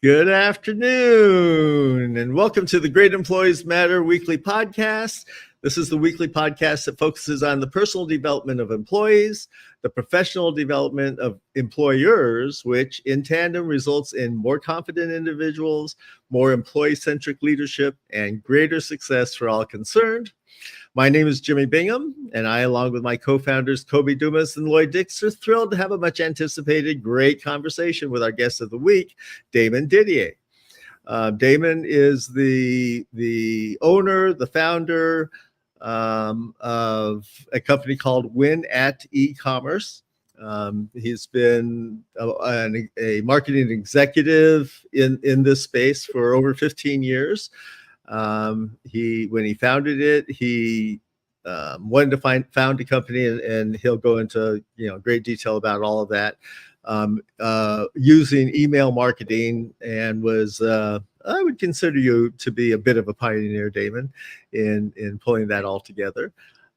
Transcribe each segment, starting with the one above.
Good afternoon, and welcome to the Great Employees Matter weekly podcast. This is the weekly podcast that focuses on the personal development of employees, the professional development of employers, which in tandem results in more confident individuals, more employee-centric leadership, and greater success for all concerned. My name is Jimmy Bingham, and I, along with my co-founders Kobe Dumas and Lloyd Dix, are thrilled to have a much anticipated great conversation with our guest of the week, Damon Didier. Damon is the owner, the founder of a company called Win at E-commerce. He's been a marketing executive in this space for over 15 years. When he founded it, he wanted to found a company, and he'll go into great detail about all of that, using email marketing, and was I would consider you to be a bit of a pioneer, Damon, in pulling that all together.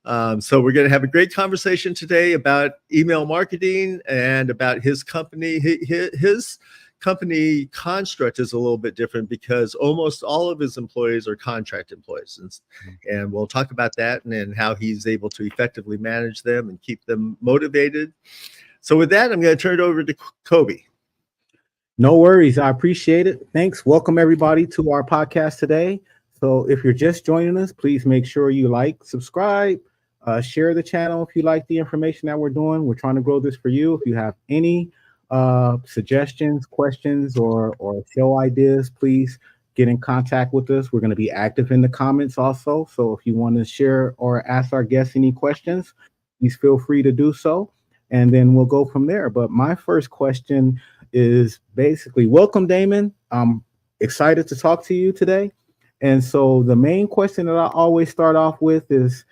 So we're going to have a great conversation today about email marketing and about his company. His company construct is a little bit different because almost all of his employees are contract employees. And we'll talk about that and how he's able to effectively manage them and keep them motivated. So with that, I'm going to turn it over to Kobe. No worries. I appreciate it. Thanks. Welcome everybody to our podcast today. So if you're just joining us, please make sure you like, subscribe, share the channel if you like the information that we're doing. We're trying to grow this for you. If you have any suggestions, questions, or show ideas, please get in contact with us. We're going to be active in the comments also. So if you want to share or ask our guests any questions, please feel free to do so. And then we'll go from there. But my first question is basically, welcome, Damon. I'm excited to talk to you today. And so the main question that I always start off with is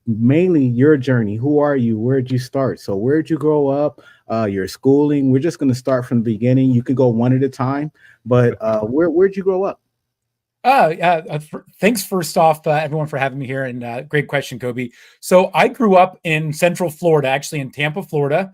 mainly your journey. Who are you? Where'd you start? So where'd you grow up? Your schooling. We're just going to start from the beginning. You can go one at a time, but where'd you grow up? Thanks first off, everyone, for having me here, and great question, Kobe. So I grew up in Central Florida, actually in Tampa, Florida.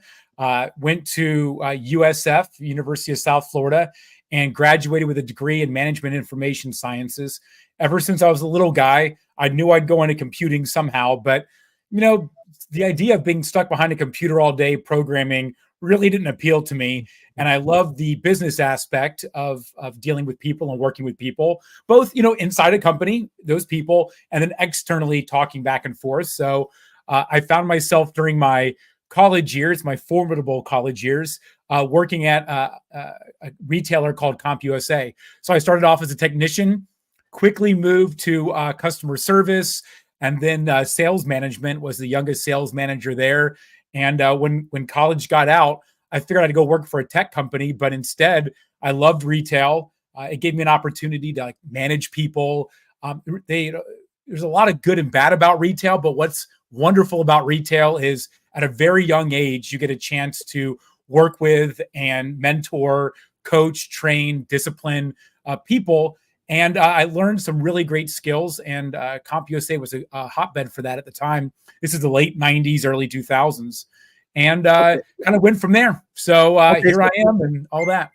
Went to USF, University of South Florida, and graduated with a degree in management information sciences. Ever since I was a little guy, I knew I'd go into computing somehow, but the idea of being stuck behind a computer all day programming really didn't appeal to me. And I love the business aspect of dealing with people and working with people, both, inside a company, those people, and then externally talking back and forth. So I found myself during my college years, my formidable college years, working at a retailer called CompUSA. So I started off as a technician, quickly moved to customer service, and then sales management. Was the youngest sales manager there. And when college got out, I figured I'd go work for a tech company, but instead I loved retail. It gave me an opportunity to manage people. There's a lot of good and bad about retail, but what's wonderful about retail is at a very young age, you get a chance to work with and mentor, coach, train, discipline people. And I learned some really great skills, and CompUSA was a hotbed for that at the time. This is the late 90s, early 2000s, and kind of went from there. So here I am and all that.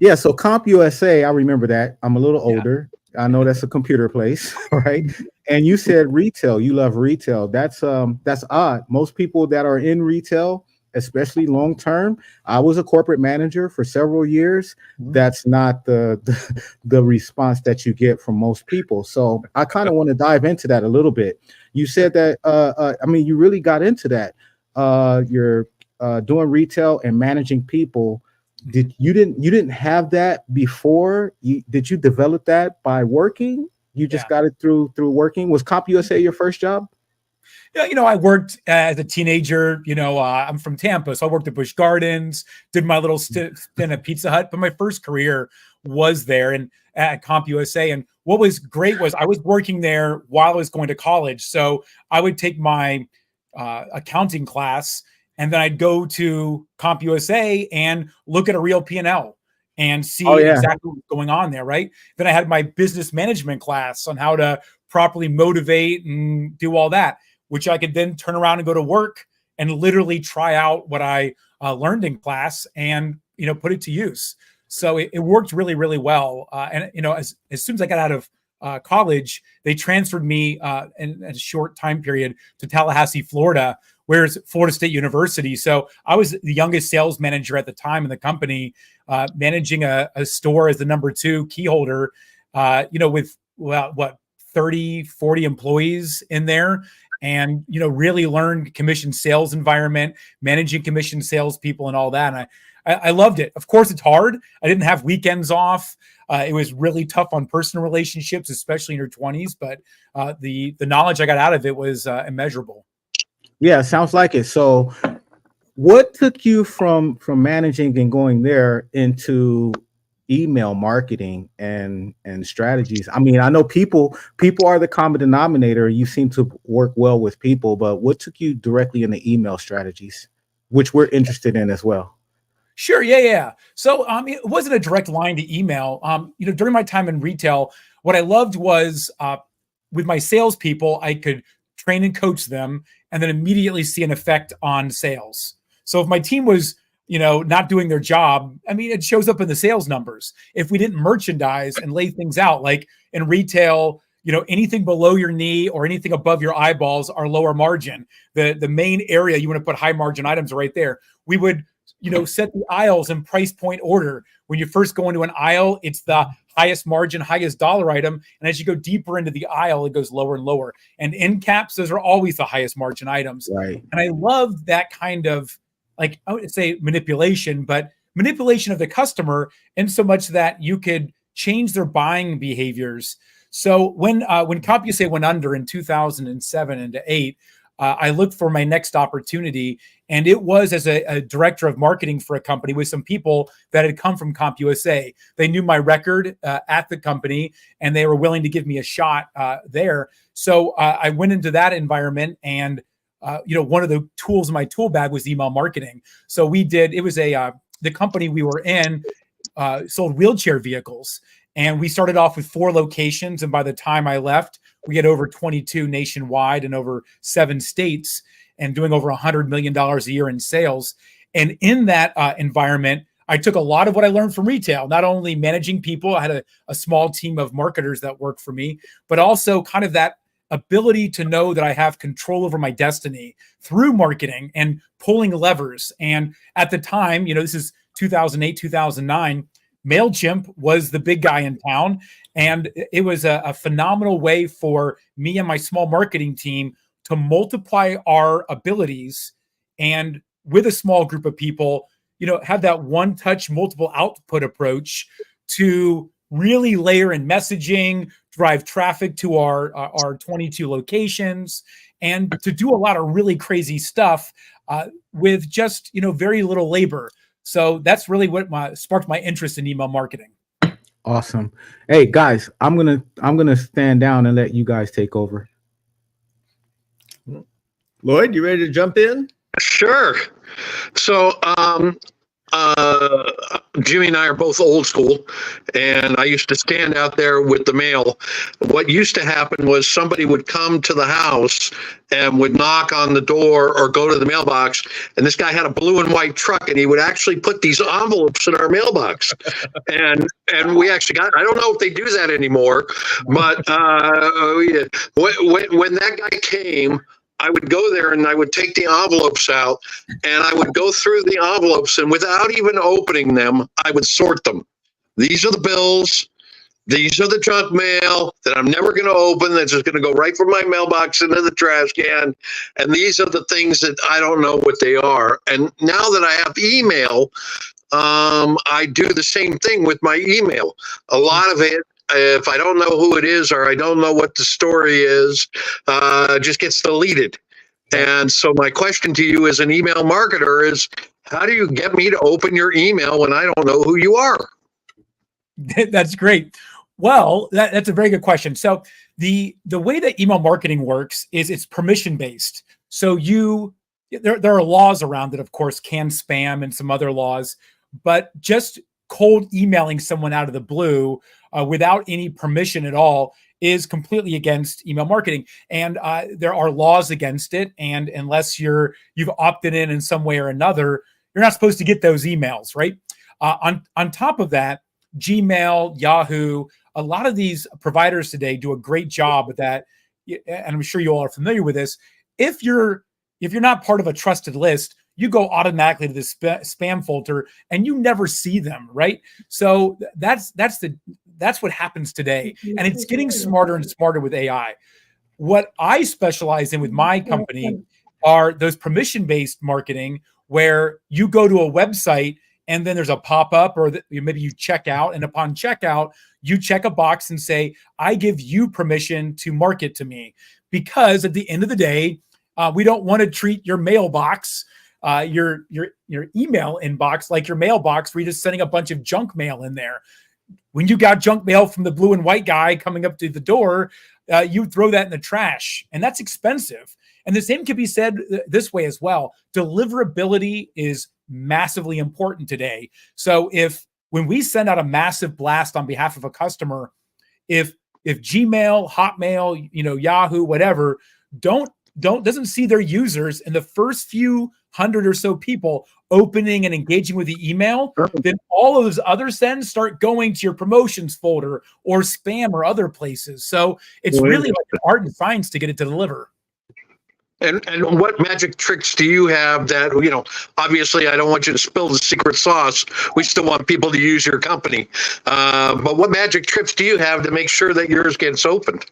Yeah, so CompUSA, I remember that. I'm a little older. I know that's a computer place, right? And you said retail. You love retail. That's odd. Most people that are in retail, especially long term. I was a corporate manager for several years. That's not the response that you get from most people. So I kind of want to dive into that a little bit. You said that you really got into that. You're doing retail and managing people. You didn't have that before? Did you develop that by working? You just got it through working? Was CompUSA your first job? Yeah, I worked as a teenager. I'm from Tampa, so I worked at Busch Gardens, did my little stint at Pizza Hut. But my first career was there and at CompUSA. And what was great was I was working there while I was going to college. So I would take my accounting class, and then I'd go to CompUSA and look at a real P&L and see exactly what's going on there, right? Then I had my business management class on how to properly motivate and do all that, which I could then turn around and go to work and literally try out what I learned in class and, put it to use. So it worked really, really well. And as soon as I got out of college, they transferred me in a short time period to Tallahassee, Florida, where it's Florida State University. So I was the youngest sales manager at the time in the company, managing a store as the number 2 key holder, with 30, 40 employees in there, and, really learned commission sales environment, managing commission sales people and all that. And I loved it. Of course, it's hard. I didn't have weekends off. It was really tough on personal relationships, especially in your 20s. But the knowledge I got out of it was immeasurable. Yeah, sounds like it. So what took you from managing and going there into email marketing and strategies? I mean, I know people are the common denominator. You seem to work well with people, but what took you directly into email strategies, which we're interested in as well? Sure. Yeah. So it wasn't a direct line to email. During my time in retail, what I loved was with my salespeople, I could train and coach them and then immediately see an effect on sales. So if my team was, not doing their job, it shows up in the sales numbers. If we didn't merchandise and lay things out, like in retail, anything below your knee or anything above your eyeballs are lower margin. The main area you want to put high margin items are right there. We would set the aisles in price point order. When you first go into an aisle, it's the highest margin, highest dollar item. And as you go deeper into the aisle, it goes lower and lower. And end caps, those are always the highest margin items. Right. And I love that kind of, I would say manipulation, but manipulation of the customer in so much that you could change their buying behaviors. So when CompUSA went under in 2007 and 2008, I looked for my next opportunity, and it was as a director of marketing for a company with some people that had come from CompUSA. They knew my record at the company, and they were willing to give me a shot there. So I went into that environment, and one of the tools in my tool bag was email marketing. So it was the company we were in sold wheelchair vehicles. And we started off with 4 locations. And by the time I left, we had over 22 nationwide and over 7 states and doing over $100 million a year in sales. And in that environment, I took a lot of what I learned from retail, not only managing people. I had a small team of marketers that worked for me, but also kind of that ability to know that I have control over my destiny through marketing and pulling levers. And at the time, this is 2008, 2009, MailChimp was the big guy in town. And it was a phenomenal way for me and my small marketing team to multiply our abilities. And with a small group of people, have that one touch, multiple output approach to really layer in messaging, drive traffic to our 22 locations, and to do a lot of really crazy stuff with just, very little labor. So that's really what sparked my interest in email marketing. Awesome. Hey guys, I'm gonna stand down and let you guys take over. Lloyd, you ready to jump in? Sure. So Jimmy and I are both old school, and I used to stand out there with the mail. What used to happen was somebody would come to the house and would knock on the door or go to the mailbox, and this guy had a blue and white truck, and he would actually put these envelopes in our mailbox. and we actually got, I don't know if they do that anymore, but when that guy came, I would go there and I would take the envelopes out and I would go through the envelopes, and without even opening them, I would sort them. These are the bills. These are the junk mail that I'm never going to open. That's just going to go right from my mailbox into the trash can. And these are the things that I don't know what they are. And now that I have email, I do the same thing with my email. A lot of it, if I don't know who it is or I don't know what the story is, just gets deleted. And so my question to you as an email marketer is, how do you get me to open your email when I don't know who you are? That's great. Well, that's a very good question. So the way that email marketing works is it's permission based. So there are laws around it, of course, can spam and some other laws, but just cold emailing someone out of the blue without any permission at all is completely against email marketing. And there are laws against it. And unless you've opted in some way or another, you're not supposed to get those emails, right? On top of that, Gmail, Yahoo, a lot of these providers today do a great job with that. And I'm sure you all are familiar with this. If you're not part of a trusted list, you go automatically to the spam folder and you never see them, right? So that's what happens today. And it's getting smarter and smarter with AI. What I specialize in with my company are those permission-based marketing, where you go to a website and then there's a pop-up, or maybe you check out, and upon checkout, you check a box and say, I give you permission to market to me. Because at the end of the day, we don't want to treat your mailbox, your email inbox, like your mailbox where you're just sending a bunch of junk mail in there. When you got junk mail from the blue and white guy coming up to the door, you throw that in the trash, and that's expensive. And the same can be said this way as well. Deliverability is massively important today. So when we send out a massive blast on behalf of a customer, if Gmail, Hotmail, Yahoo, whatever, doesn't see their users in the first few hundred or so people opening and engaging with the email, then all of those other sends start going to your promotions folder or spam or other places. So it's really like an art and science to get it to deliver. And what magic tricks do you have that, obviously I don't want you to spill the secret sauce. We still want people to use your company. But what magic tricks do you have to make sure that yours gets opened?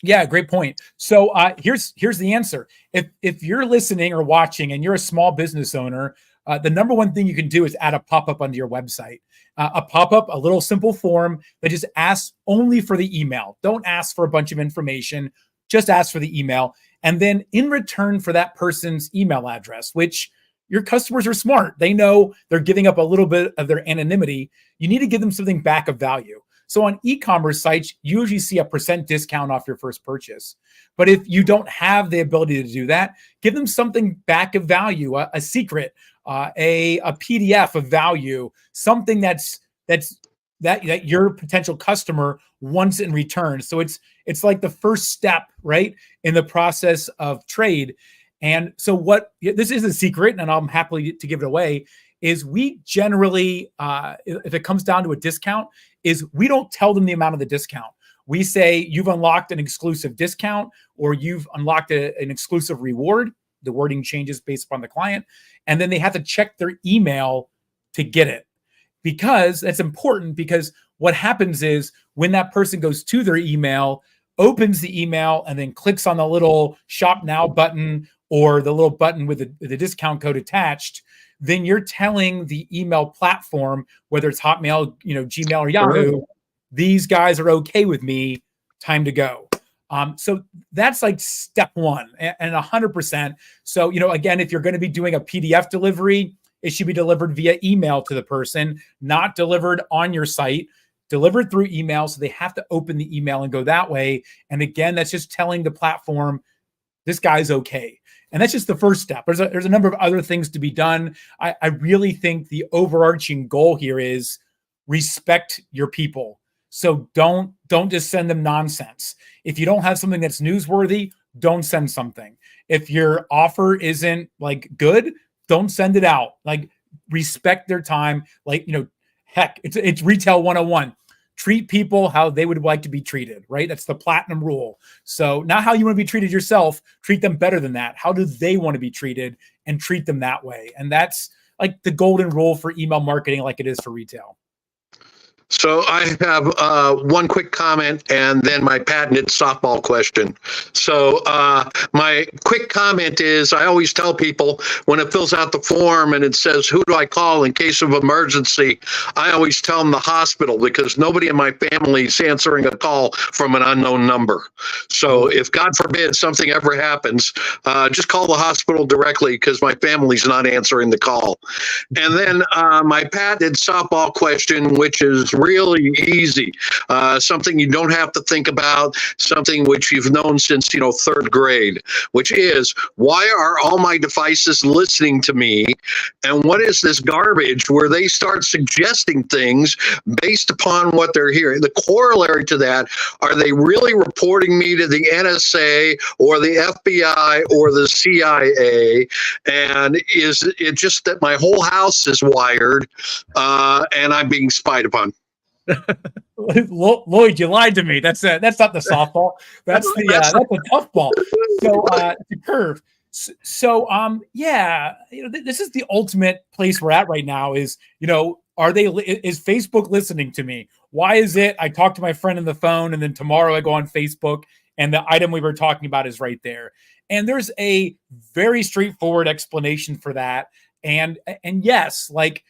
Yeah, great point. So here's the answer. If you're listening or watching and you're a small business owner, the number one thing you can do is add a pop-up onto your website. A pop-up, a little simple form that just asks only for the email. Don't ask for a bunch of information. Just ask for the email. And then in return for that person's email address, which your customers are smart, they know they're giving up a little bit of their anonymity, you need to give them something back of value. So on e-commerce sites, you usually see a % discount off your first purchase. But if you don't have the ability to do that, give them something back of value, a secret, a PDF of value, something that your potential customer wants in return. So it's like the first step, right, in the process of trade. And so this is a secret, and I'm happy to give it away, is we generally, if it comes down to a discount, is we don't tell them the amount of the discount. We say you've unlocked an exclusive discount, or you've unlocked an exclusive reward. The wording changes based upon the client. And then they have to check their email to get it. Because that's important, because what happens is when that person goes to their email, opens the email, and then clicks on the little shop now button or the little button with the discount code attached, then you're telling the email platform, whether it's Hotmail, Gmail or Yahoo, these guys are okay with me, time to go. So that's like step one, and 100%. So, again, if you're going to be doing a PDF delivery, it should be delivered via email to the person, not delivered on your site, delivered through email. So they have to open the email and go that way. And again, that's just telling the platform, this guy's okay. And that's just the first step. There's a number of other things to be done. I really think the overarching goal here is respect your people. So don't just send them nonsense. If you don't have something that's newsworthy, don't send something. If your offer isn't good, don't send it out. Respect their time. Heck, it's retail 101. Treat people how they would like to be treated, right? That's the platinum rule. So not how you want to be treated yourself, treat them better than that. How do they want to be treated, and treat them that way? And that's like the golden rule for email marketing, like it is for retail. So I have one quick comment and then my patented softball question. So my quick comment is, I always tell people when it fills out the form and it says, who do I call in case of emergency? I always tell them the hospital, because nobody in my family is answering a call from an unknown number. So if God forbid something ever happens, just call the hospital directly, because my family's not answering the call. And then my patented softball question, which is really easy. Something you don't have to think about, something which you've known since, third grade, which is, why are all my devices listening to me? And what is this garbage where they start suggesting things based upon what they're hearing? The corollary to that, are they really reporting me to the NSA or the FBI or the CIA? And is it just that my whole house is wired and I'm being spied upon? Lloyd, you lied to me. That's not the softball. That's the tough ball. So the curve. So yeah, this is the ultimate place we're at right now. Is is Facebook listening to me? Why is it I talk to my friend on the phone and then tomorrow I go on Facebook and the item we were talking about is right there? And there's a very straightforward explanation for that. And yes, like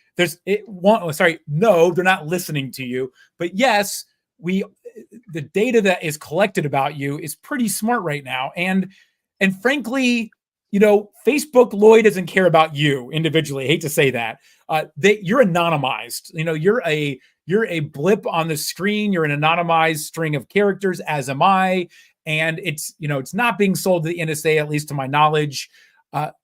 no, they're not listening to you. But yes, the data that is collected about you is pretty smart right now. And frankly, Facebook, Lloyd, doesn't care about you individually. I hate to say that. You're anonymized. You're a blip on the screen. You're an anonymized string of characters, as am I. And it's not being sold to the NSA, at least to my knowledge.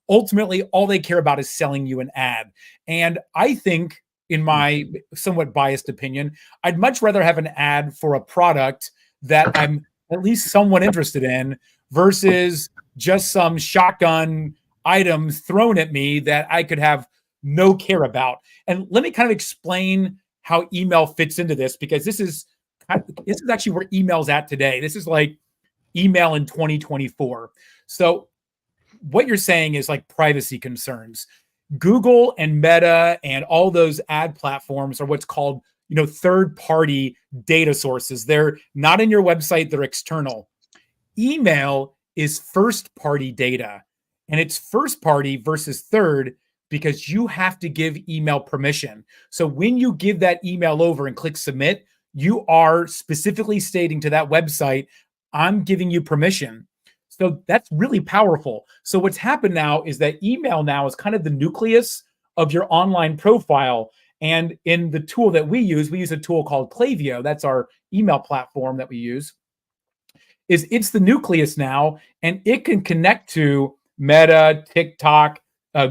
Ultimately, all they care about is selling you an ad. And I think, in my somewhat biased opinion, I'd much rather have an ad for a product that I'm at least somewhat interested in versus just some shotgun item thrown at me that I could have no care about. And let me kind of explain how email fits into this, because this is actually where email's at today. This is like email in 2024. So what you're saying is like privacy concerns. Google and Meta and all those ad platforms are what's called, third-party data sources. They're not in your website, they're external. Email is first-party data, and it's first-party versus third because you have to give email permission. So when you give that email over and click submit, you are specifically stating to that website, I'm giving you permission. So that's really powerful. So what's happened now is that email now is kind of the nucleus of your online profile. And in the tool that we use a tool called Klaviyo. That's our email platform that we use. It's the nucleus now, and it can connect to Meta, TikTok,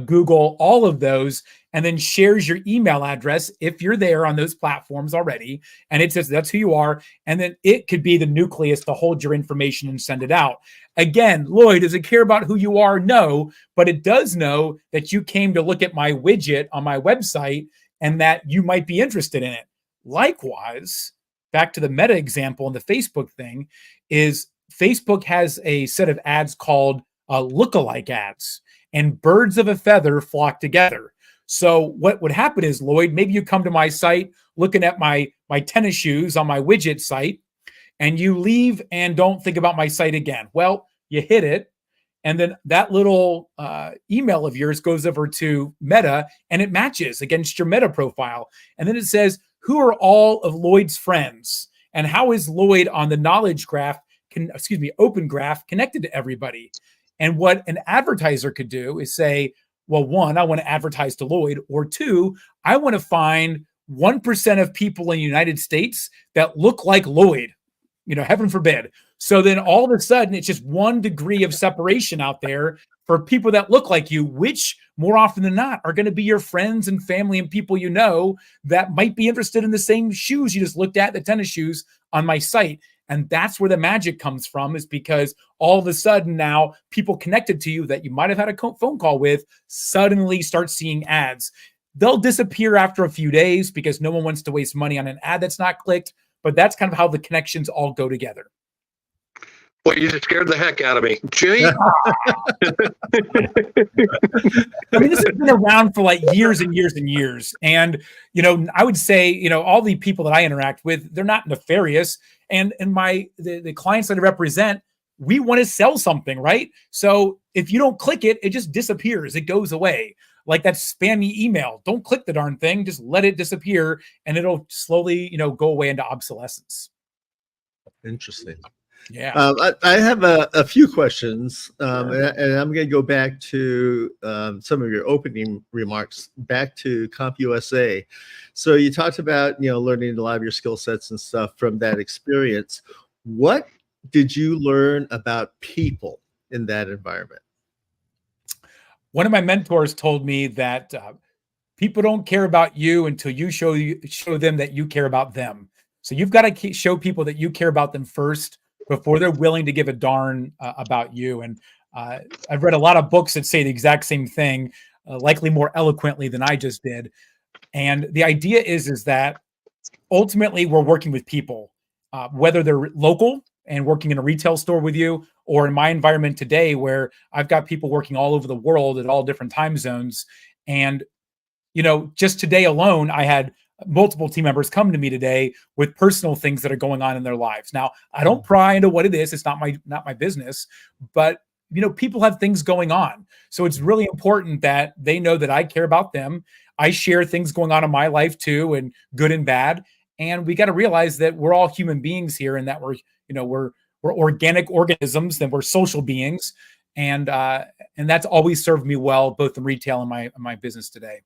Google, all of those, and then shares your email address if you're there on those platforms already. And it says that's who you are. And then it could be the nucleus to hold your information and send it out. Again, Lloyd, does it care about who you are? No, but it does know that you came to look at my widget on my website and that you might be interested in it. Likewise, back to the Meta example and the Facebook thing, is Facebook has a set of ads called lookalike ads, and birds of a feather flock together. So what would happen is, Lloyd, maybe you come to my site looking at my tennis shoes on my widget site, and you leave and don't think about my site again. Well, you hit it, and then that little email of yours goes over to Meta, and it matches against your Meta profile. And then it says, who are all of Lloyd's friends? And how is Lloyd on the knowledge graph, open graph, connected to everybody? And what an advertiser could do is say, well, one, I want to advertise to Lloyd, or two, I want to find 1% of people in the United States that look like Lloyd, heaven forbid. So then all of a sudden, it's just 1 degree of separation out there for people that look like you, which more often than not are going to be your friends and family and people that might be interested in the same shoes you just looked at, the tennis shoes on my site. And that's where the magic comes from, is because all of a sudden now people connected to you that you might have had a phone call with suddenly start seeing ads. They'll disappear after a few days because no one wants to waste money on an ad that's not clicked. But that's kind of how the connections all go together. Well, you just scared the heck out of me, Jimmy. I mean, this has been around for like years and years and years. And, I would say, all the people that I interact with, they're not nefarious. And the clients that I represent, we want to sell something, right? So if you don't click it, it just disappears. It goes away. Like that spammy email. Don't click the darn thing. Just let it disappear, and it'll slowly, go away into obsolescence. Interesting. Yeah. I have a few questions, and I'm going to go back to some of your opening remarks, back to CompUSA. So you talked about, learning a lot of your skill sets and stuff from that experience. What did you learn about people in that environment? One of my mentors told me that people don't care about you until you show them that you care about them. So you've got to show people that you care about them first before they're willing to give a darn about you. And I've read a lot of books that say the exact same thing, likely more eloquently than I just did. And the idea is that ultimately we're working with people, whether they're local and working in a retail store with you, or in my environment today where I've got people working all over the world at all different time zones. And just today alone, I had multiple team members come to me today with personal things that are going on in their lives. Now, I don't pry into what it is. It's not my business, but people have things going on. So it's really important that they know that I care about them. I share things going on in my life too, and good and bad. And we got to realize that we're all human beings here, and that we're organic organisms, and we're social beings. And that's always served me well, both in retail and my business today.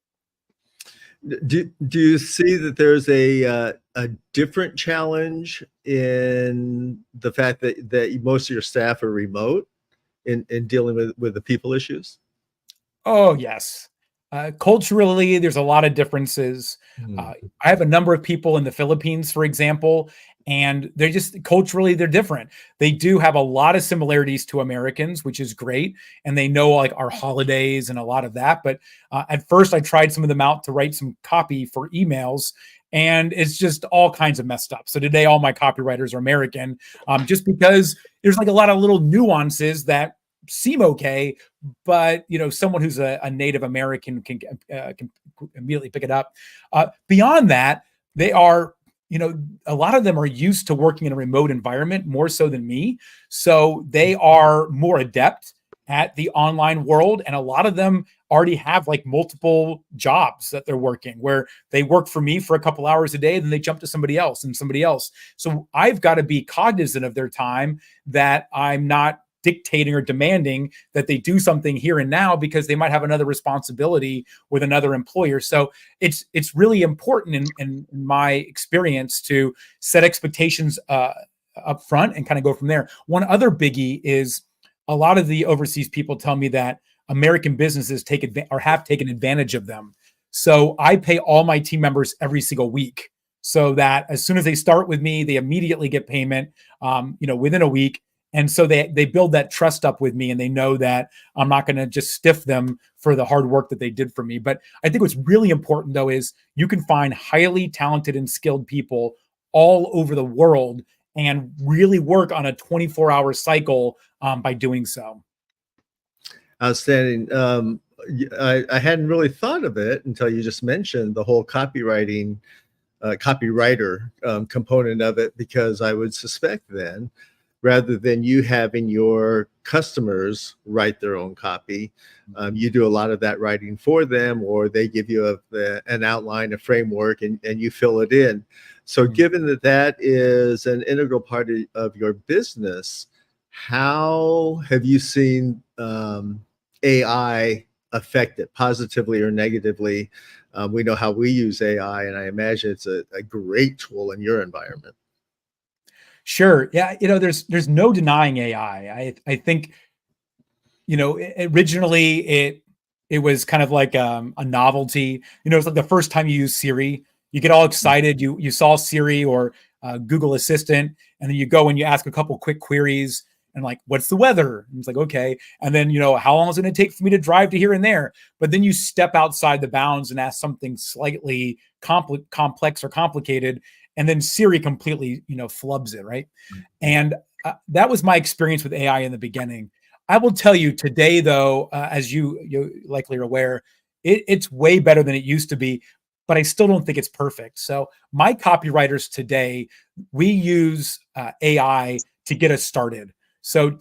Do you see that there's a different challenge in the fact that most of your staff are remote in dealing with the people issues? Oh, yes. Culturally, there's a lot of differences. I have a number of people in the Philippines, for example, and they're just culturally, they're different. They do have a lot of similarities to Americans, which is great. And they know like our holidays and a lot of that. But at first I tried some of them out to write some copy for emails, and it's just all kinds of messed up. So today, all my copywriters are American, just because there's like a lot of little nuances that seem okay, but someone who's a Native American can immediately pick it up. Beyond that, they are, a lot of them are used to working in a remote environment more so than me. So they are more adept at the online world. And a lot of them already have like multiple jobs that they're working, where they work for me for a couple hours a day, then they jump to somebody else and somebody else. So I've got to be cognizant of their time, that I'm not dictating or demanding that they do something here and now, because they might have another responsibility with another employer. So it's really important in my experience to set expectations up front and kind of go from there. One other biggie is a lot of the overseas people tell me that American businesses have taken advantage of them. So I pay all my team members every single week, so that as soon as they start with me, they immediately get payment, within a week. And so they build that trust up with me, and they know that I'm not going to just stiff them for the hard work that they did for me. But I think what's really important, though, is you can find highly talented and skilled people all over the world and really work on a 24-hour cycle by doing so. Outstanding. I hadn't really thought of it until you just mentioned the whole copywriter component of it, because I would suspect then, rather than you having your customers write their own copy, you do a lot of that writing for them, or they give you an outline, a framework, and you fill it in. So given that is an integral part of your business, how have you seen AI affect it, positively or negatively? We know how we use AI, and I imagine it's a great tool in your environment. Sure. Yeah. There's no denying AI. I think, originally it was kind of like a novelty. It's like the first time you use Siri, you get all excited. You saw Siri or Google Assistant, and then you go and you ask a couple quick queries, and like, what's the weather? And it's like, okay. And then, how long is it going to take for me to drive to here and there? But then you step outside the bounds and ask something slightly complex or complicated, and then Siri completely, flubs it, right? And that was my experience with AI in the beginning. I will tell you today, though, as you likely are aware, it's way better than it used to be, but I still don't think it's perfect. So my copywriters today, we use AI to get us started. So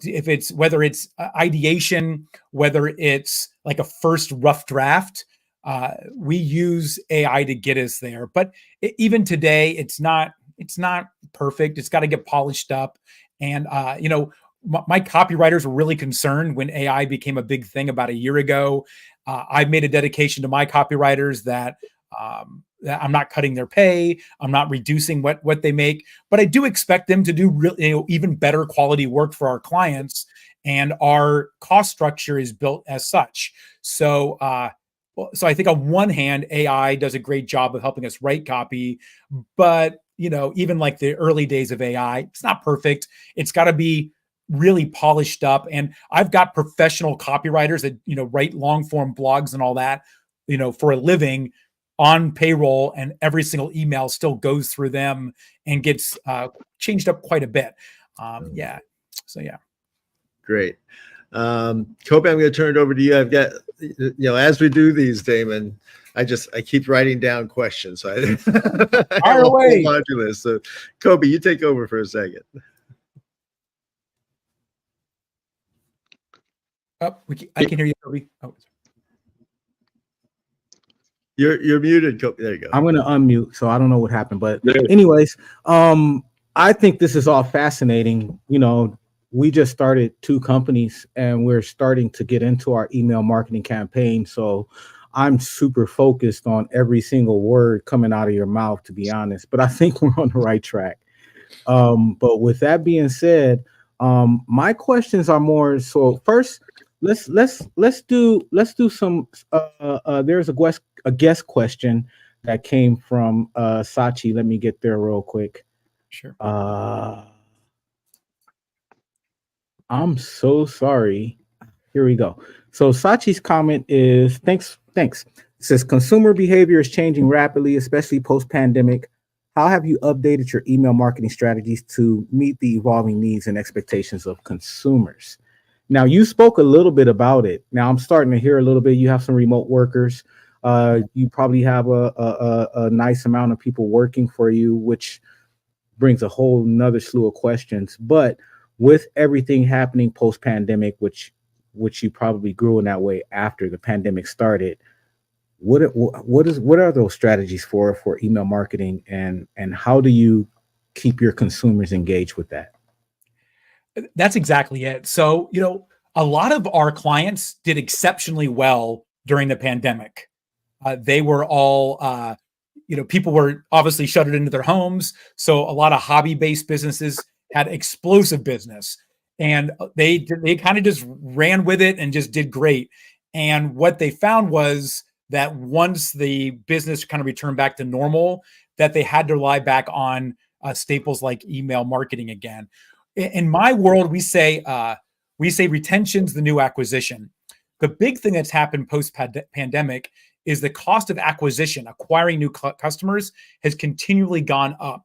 whether it's ideation, whether it's like a first rough draft, we use AI to get us there. But even today, it's not perfect. It's got to get polished up. And, my copywriters were really concerned when AI became a big thing about a year ago. I've made a dedication to my copywriters that I'm not cutting their pay. I'm not reducing what they make, but I do expect them to do really, even better quality work for our clients. And our cost structure is built as such. So, so I think on one hand, AI does a great job of helping us write copy, but even like the early days of AI, it's not perfect. It's got to be really polished up. And I've got professional copywriters that, write long form blogs and all that, for a living on payroll, and every single email still goes through them and gets changed up quite a bit. Yeah. So, yeah. Great. Kobe, I'm going to turn it over to you. I've got, as we do these, Damon, I keep writing down questions. So I have a whole laundry list. So Kobe, you take over for a second. Oh, I can hear you, Kobe. Oh. You're muted, Kobe. There you go. I'm going to unmute, so I don't know what happened. But anyways, I think this is all fascinating. We just started 2 companies and we're starting to get into our email marketing campaign. So I'm super focused on every single word coming out of your mouth, to be honest, but I think we're on the right track. But with that being said, my questions are more, so first, let's do some, there's a guest question that came from Sachi. Let me get there real quick. Sure. I'm so sorry. Here we go. So Sachi's comment is, thanks. It says, consumer behavior is changing rapidly, especially post-pandemic. How have you updated your email marketing strategies to meet the evolving needs and expectations of consumers? Now, you spoke a little bit about it. Now I'm starting to hear a little bit. You have some remote workers. You probably have a nice amount of people working for you, which brings a whole nother slew of questions. But with everything happening post-pandemic, which you probably grew in that way after the pandemic started, what are those strategies for email marketing, and how do you keep your consumers engaged with that? That's exactly it. So, a lot of our clients did exceptionally well during the pandemic. They were all, people were obviously shuttered into their homes. So a lot of hobby-based businesses had explosive business, and they kind of just ran with it and just did great. And what they found was that once the business kind of returned back to normal, that they had to rely back on staples like email marketing again. In my world, we say retention's the new acquisition. The big thing that's happened post-pandemic is the cost of acquisition, acquiring new customers, has continually gone up.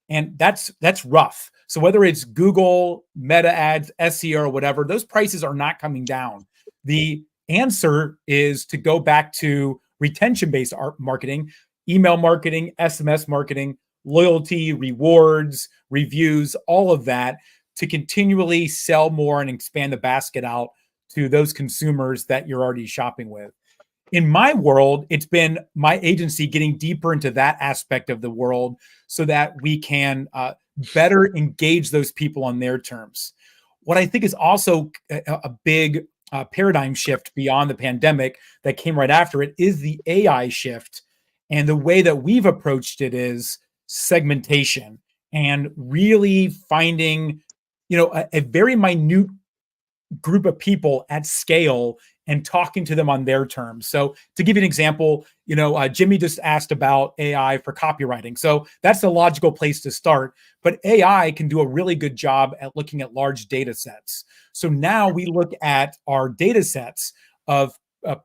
And that's rough. So whether it's Google, Meta ads, SEO, or whatever, those prices are not coming down. The answer is to go back to retention-based marketing, email marketing, SMS marketing, loyalty, rewards, reviews, all of that, to continually sell more and expand the basket out to those consumers that you're already shopping with. In my world, it's been my agency getting deeper into that aspect of the world so that we can better engage those people on their terms. What I think is also a big paradigm shift beyond the pandemic that came right after it is the AI shift. And the way that we've approached it is segmentation and really finding, a very minute group of people at scale and talking to them on their terms. So to give you an example, Jimmy just asked about AI for copywriting. So that's the logical place to start. But AI can do a really good job at looking at large data sets. So now we look at our data sets of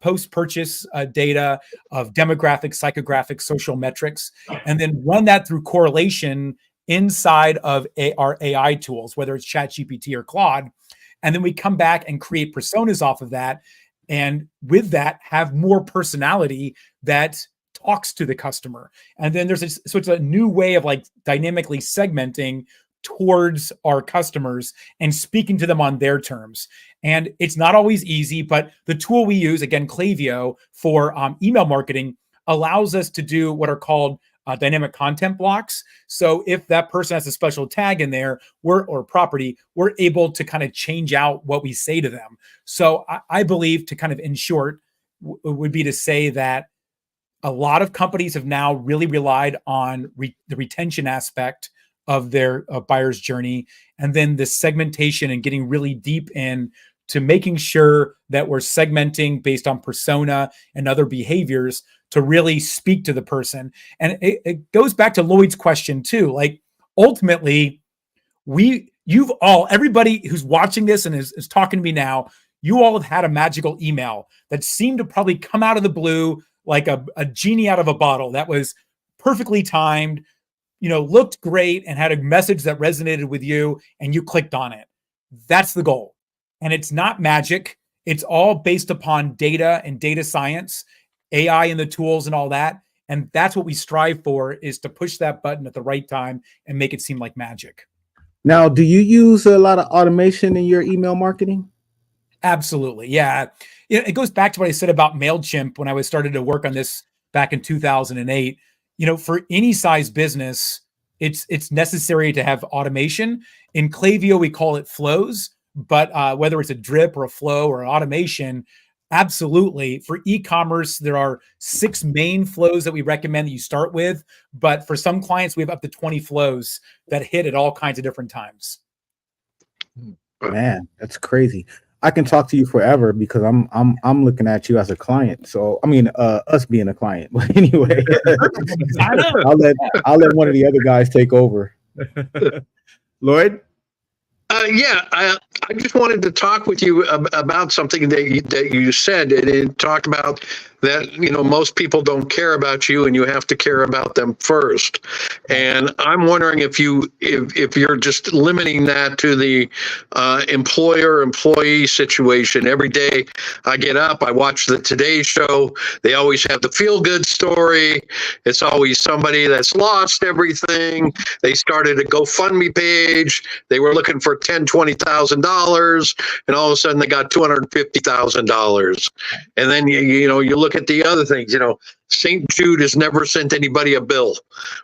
post-purchase data, of demographics, psychographics, social metrics, and then run that through correlation inside of our AI tools, whether it's ChatGPT or Claude. And then we come back and create personas off of that. And with that, have more personality that talks to the customer. And then so it's a new way of like dynamically segmenting towards our customers and speaking to them on their terms. And it's not always easy, but the tool we use, again, Klaviyo, for email marketing allows us to do what are called dynamic content blocks. So if that person has a special tag in there, or property, we're able to kind of change out what we say to them. So I believe, to kind of in short, would be to say that a lot of companies have now really relied on the retention aspect of their buyer's journey, and then the segmentation and getting really deep in to making sure that we're segmenting based on persona and other behaviors to really speak to the person. And it goes back to Lloyd's question too. Like, ultimately, everybody who's watching this and is talking to me now, you all have had a magical email that seemed to probably come out of the blue like a genie out of a bottle that was perfectly timed, looked great and had a message that resonated with you, and you clicked on it. That's the goal. And it's not magic. It's all based upon data and data science, AI and the tools and all that. And that's what we strive for, is to push that button at the right time and make it seem like magic. Now, do you use a lot of automation in your email marketing? Absolutely. Yeah. It goes back to what I said about MailChimp when I was started to work on this back in 2008. For any size business, it's necessary to have automation. In Klaviyo, we call it flows, but whether it's a drip or a flow or an automation, absolutely. For e-commerce, there are 6 main flows that we recommend that you start with. But for some clients, we have up to 20 flows that hit at all kinds of different times. Man, that's crazy. I can talk to you forever because I'm looking at you as a client. So I mean, us being a client. But anyway, I'll let one of the other guys take over. Lloyd? I just wanted to talk with you about something that you said, and it talked about that, most people don't care about you and you have to care about them first. And I'm wondering if you're just limiting that to the employer-employee situation. Every day I get up, I watch the Today Show. They always have the feel-good story. It's always somebody that's lost everything. They started a GoFundMe page. They were looking for $10,000, $20,000, and all of a sudden they got $250,000. And then you look at the other things. St. Jude has never sent anybody a bill,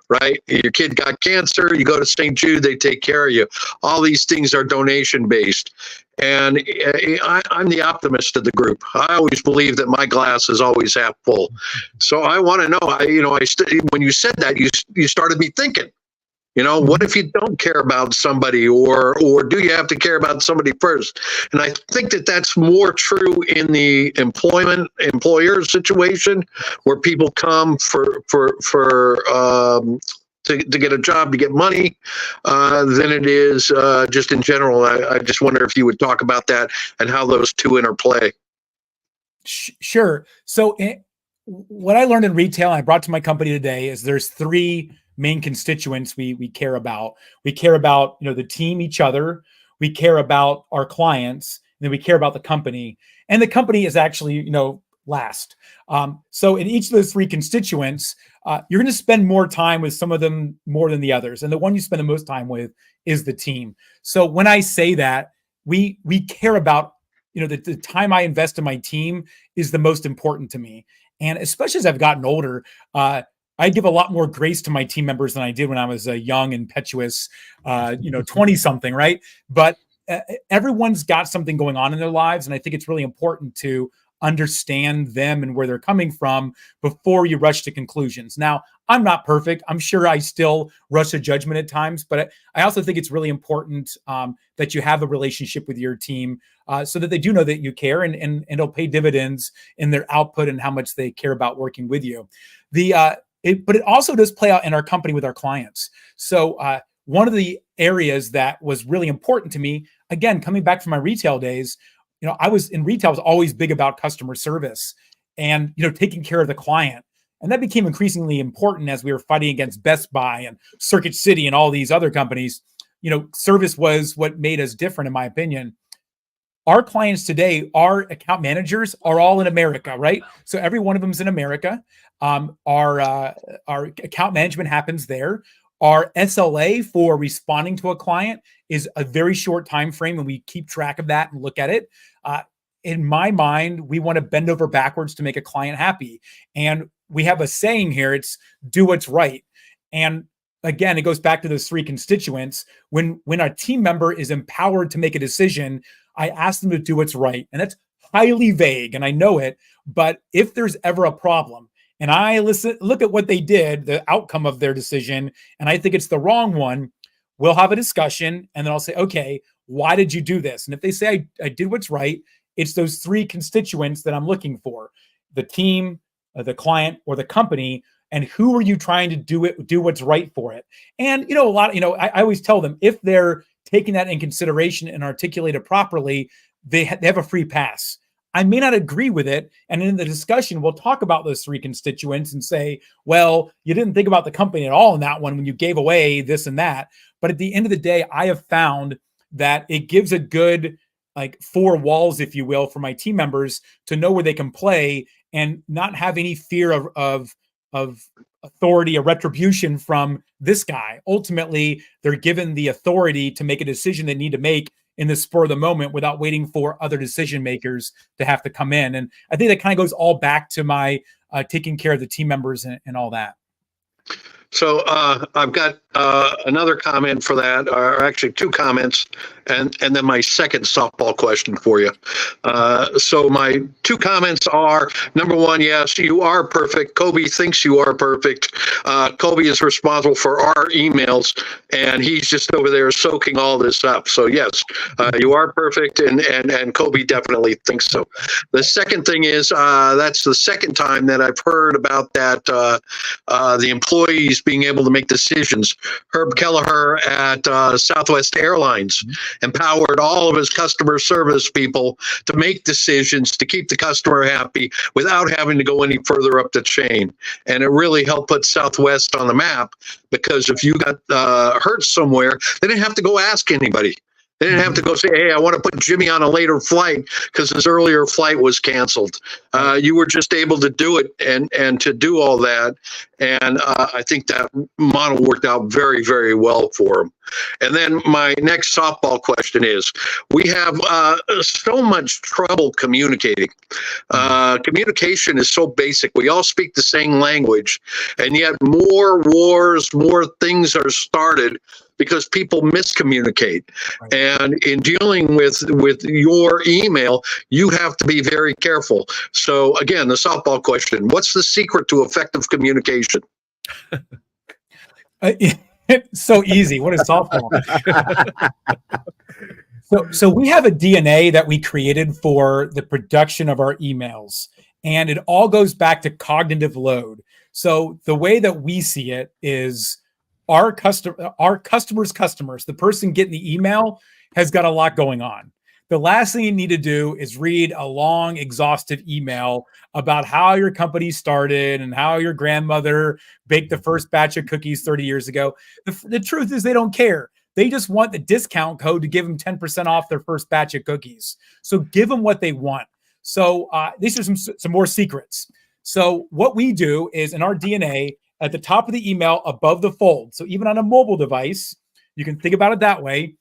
right? Your kid got cancer, you go to St. Jude, they take care of you. All these things are donation based. And I'm the optimist of the group. I always believe that my glass is always half full. So I want to know, when you said that, you started me thinking, what if you don't care about somebody, or do you have to care about somebody first? And I think that that's more true in the employer situation, where people come to get a job, to get money, than it is just in general. I just wonder if you would talk about that and how those two interplay. Sure. So what I learned in retail and I brought to my company today is there's 3 main constituents we care about. We care about, the team, each other. We care about our clients, and then we care about the company. And the company is actually, last. So in each of those 3 constituents, you're going to spend more time with some of them more than the others. And the one you spend the most time with is the team. So when I say that, we care about, the time I invest in my team is the most important to me. And especially as I've gotten older, I give a lot more grace to my team members than I did when I was a young, impetuous, 20-something, right? But everyone's got something going on in their lives, and I think it's really important to understand them and where they're coming from before you rush to conclusions. Now, I'm not perfect. I'm sure I still rush to judgment at times, but I also think it's really important that you have a relationship with your team so that they do know that you care, and it'll pay dividends in their output and how much they care about working with you. But it also does play out in our company with our clients. So one of the areas that was really important to me, again, coming back from my retail days, I was always big about customer service and, taking care of the client. And that became increasingly important as we were fighting against Best Buy and Circuit City and all these other companies. Service was what made us different, in my opinion. Our clients today, our account managers are all in America, right? So every one of them is in America. Our account management happens there. Our SLA for responding to a client is a very short time frame, and we keep track of that and look at it. In my mind, we want to bend over backwards to make a client happy. And we have a saying here, it's do what's right. And again, it goes back to those three constituents. When a team member is empowered to make a decision, I ask them to do what's right. And that's highly vague, and I know it. But if there's ever a problem, and I look at what they did, the outcome of their decision, and I think it's the wrong one, we'll have a discussion, and then I'll say, okay, why did you do this? And if they say I did what's right, it's those three constituents that I'm looking for: the team, the client, or the company. And who are you trying to do what's right for it? And, I always tell them, if they're taking that in consideration and articulate it properly, they have a free pass. I may not agree with it. And in the discussion, we'll talk about those three constituents and say, well, you didn't think about the company at all in that one when you gave away this and that. But at the end of the day, I have found that it gives a good, like, four walls, if you will, for my team members to know where they can play and not have any fear of authority or retribution from this guy. Ultimately, they're given the authority to make a decision they need to make in the spur of the moment without waiting for other decision makers to have to come in. And I think that kind of goes all back to my taking care of the team members and all that. So I've got another comment for that, or actually two comments, and then my second softball question for you. So my two comments are, number one, yes, you are perfect. Kobe thinks you are perfect. Kobe is responsible for our emails, and he's just over there soaking all this up. So yes, you are perfect, and Kobe definitely thinks so. The second thing is, that's the second time that I've heard about that, the employees being able to make decisions. Herb Kelleher at Southwest Airlines empowered all of his customer service people to make decisions to keep the customer happy without having to go any further up the chain. And it really helped put Southwest on the map, because if you got hurt somewhere, they didn't have to go ask anybody. They didn't have to go say, hey, I want to put Jimmy on a later flight because his earlier flight was canceled. You were just able to do it and to do all that. And I think that model worked out very, very well for him. And then my next softball question is, we have so much trouble communicating. Communication is so basic. We all speak the same language, and yet more wars, more things are started because people miscommunicate. Right. And in dealing with your email, you have to be very careful. So again, the softball question: what's the secret to effective communication? It's so easy. What a softball. So we have a DNA that we created for the production of our emails, and it all goes back to cognitive load. So the way that we see it is, our customers, the person getting the email has got a lot going on. The last thing you need to do is read a long, exhaustive email about how your company started and how your grandmother baked the first batch of cookies 30 years ago. The truth is, they don't care. They just want the discount code to give them 10% off their first batch of cookies. So give them what they want. So these are some more secrets. So what we do is, in our DNA, at the top of the email above the fold, so even on a mobile device, you can think about it that way,